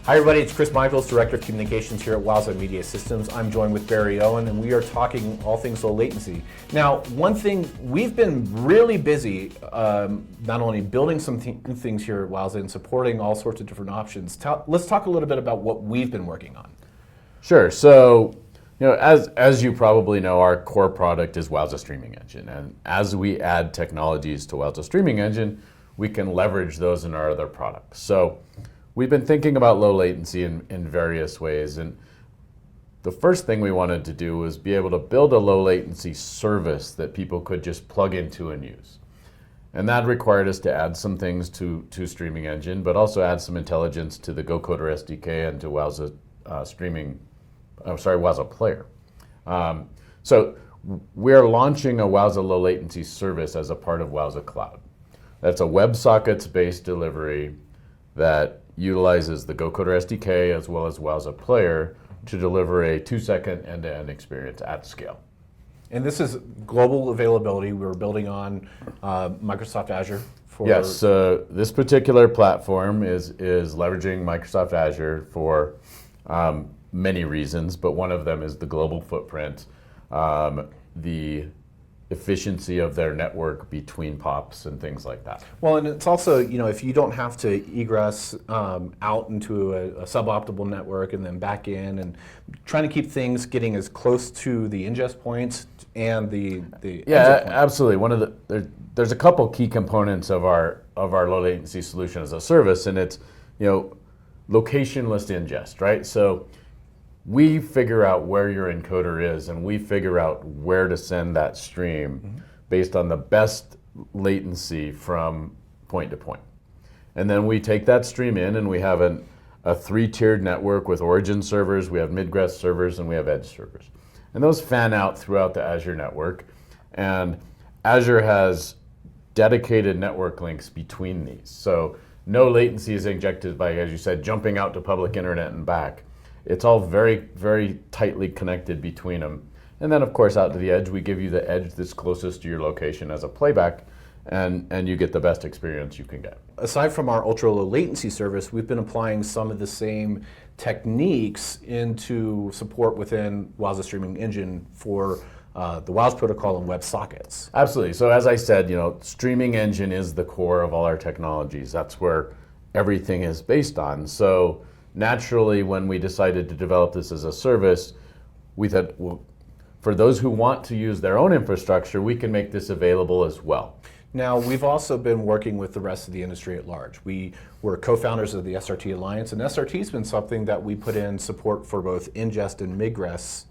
Hi everybody, it's Chris Michaels, Director of Communications here at Wowza Media Systems. I'm joined with Barry Owen and we are talking all things low latency. Now, one thing, we've been really busy not only building some things here at Wowza and supporting all sorts of different options. Let's talk a little bit about what we've been working on. Sure, so as you probably know, our core product is Wowza Streaming Engine, and as we add technologies to Wowza Streaming Engine, we can leverage those in our other products. So we've been thinking about low latency in various ways, and the first thing we wanted to do was be able to build a low latency service that people could just plug into and use. And that required us to add some things to Streaming Engine, but also add some intelligence to the GoCoder SDK and to Wowza Wowza Player. So we're launching a Wowza low latency service as a part of Wowza Cloud. That's a WebSockets-based delivery that utilizes the GoCoder SDK as well as Wowza Player to deliver a 2-second end-to-end experience at scale. And this is global availability. We're building on Microsoft Azure. Yes, this particular platform is leveraging Microsoft Azure for many reasons, but one of them is the global footprint, the efficiency of their network between POPs and things like that. Well, and it's also, if you don't have to egress out into a suboptimal network and then back in, and trying to keep things getting as close to the ingest points and the yeah, absolutely. There's a couple key components of our low latency solution as a service, and it's locationless ingest, right? So we figure out where your encoder is and we figure out where to send that stream based on the best latency from point to point. And then we take that stream in and we have a 3-tiered network with origin servers, we have midgress servers, and we have edge servers. And those fan out throughout the Azure network. And Azure has dedicated network links between these. So no latency is injected by, as you said, jumping out to public internet and back. It's all very, very tightly connected between them. And then, of course, out to the edge, we give you the edge that's closest to your location as a playback, and you get the best experience you can get. Aside from our ultra low latency service, we've been applying some of the same techniques into support within Wowza Streaming Engine for the Wowza protocol and WebSockets. Absolutely. So as I said, Streaming Engine is the core of all our technologies. That's where everything is based on. So naturally, when we decided to develop this as a service, we thought, well, for those who want to use their own infrastructure, we can make this available as well. Now, we've also been working with the rest of the industry at large. We were co-founders of the SRT Alliance, and SRT has been something that we put in support for both ingest and migress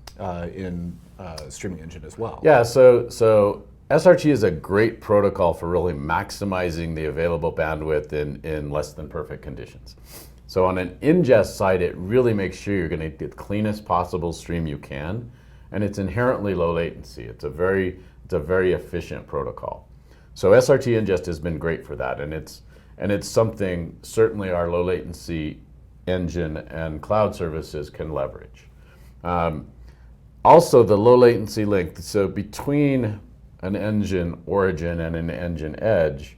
in Streaming Engine as well. Yeah, so SRT is a great protocol for really maximizing the available bandwidth in less than perfect conditions. So on an ingest side, it really makes sure you're going to get the cleanest possible stream you can, and it's inherently low latency. It's a very efficient protocol. So SRT ingest has been great for that, and it's something certainly our low latency engine and cloud services can leverage. Also, the low latency link. So between an engine origin and an engine edge,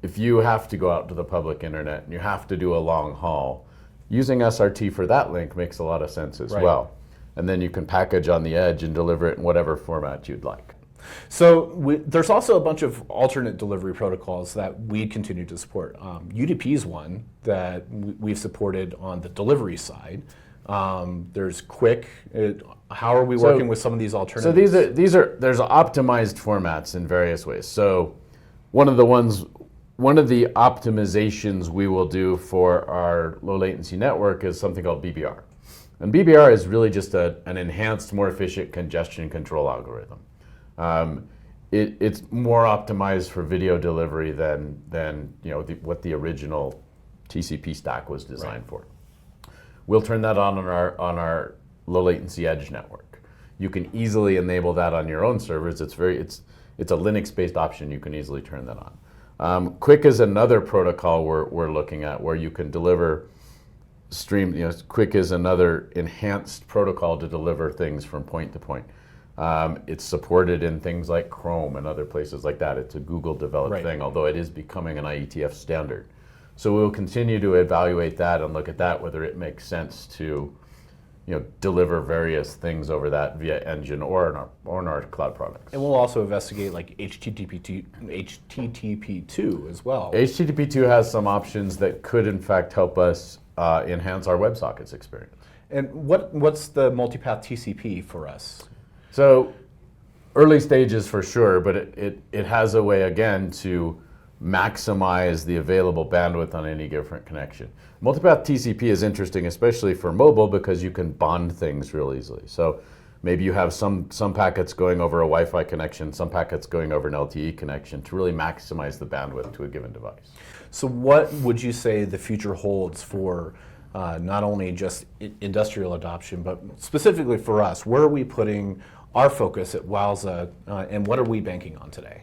if you have to go out to the public internet and you have to do a long haul, using SRT for that link makes a lot of sense as well. And then you can package on the edge and deliver it in whatever format you'd like. So there's also a bunch of alternate delivery protocols that we continue to support. UDP is one that we've supported on the delivery side. There's Quick. How are we working with some of these alternatives? So there's optimized formats in various ways. So one of the optimizations we will do for our low latency network is something called BBR. And BBR is really just an enhanced, more efficient congestion control algorithm. It's more optimized for video delivery than what the original TCP stack was designed for. We'll turn that on our low latency edge network. You can easily enable that on your own servers. It's a Linux-based option. You can easily turn that on. Quick is another protocol we're looking at where you can deliver stream. Quick is another enhanced protocol to deliver things from point to point. It's supported in things like Chrome and other places like that. It's a Google developed thing, although it is becoming an IETF standard. So we'll continue to evaluate that and look at that, whether it makes sense to deliver various things over that via engine or in our cloud products. And we'll also investigate like HTTP2 as well. HTTP2 has some options that could in fact help us enhance our WebSockets experience. And what's the multipath TCP for us? So early stages for sure, but it has a way again to maximize the available bandwidth on any different connection. Multipath TCP is interesting, especially for mobile, because you can bond things real easily. So maybe you have some packets going over a Wi-Fi connection, some packets going over an LTE connection to really maximize the bandwidth to a given device. So what would you say the future holds for not only just industrial adoption, but specifically for us? Where are we putting our focus at Wowza, and what are we banking on today?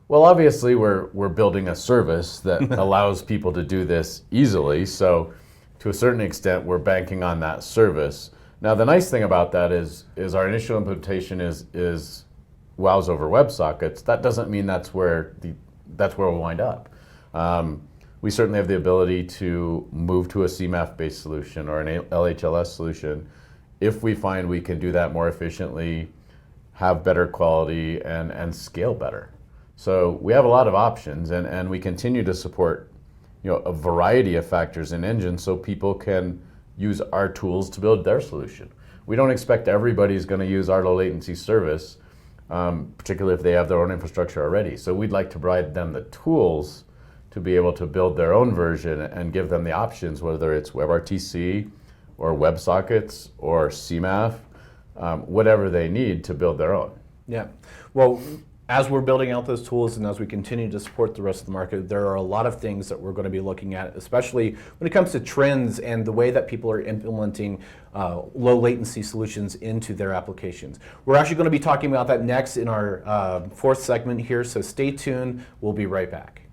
Well, obviously, we're building a service that allows people to do this easily. So, to a certain extent, we're banking on that service. Now, the nice thing about that is our initial implementation is Wowza over WebSockets. That doesn't mean that's where we'll wind up. We certainly have the ability to move to a CMAF-based solution or an LHLS solution if we find we can do that more efficiently, have better quality, and scale better. So we have a lot of options, and we continue to support a variety of factors in Engine so people can use our tools to build their solution. We don't expect everybody's going to use our low latency service, particularly if they have their own infrastructure already. So we'd like to provide them the tools to be able to build their own version and give them the options, whether it's WebRTC or WebSockets or CMAF, whatever they need to build their own. Yeah. Well, as we're building out those tools and as we continue to support the rest of the market, there are a lot of things that we're going to be looking at, especially when it comes to trends and the way that people are implementing low latency solutions into their applications. We're actually going to be talking about that next in our fourth segment here, so stay tuned. We'll be right back.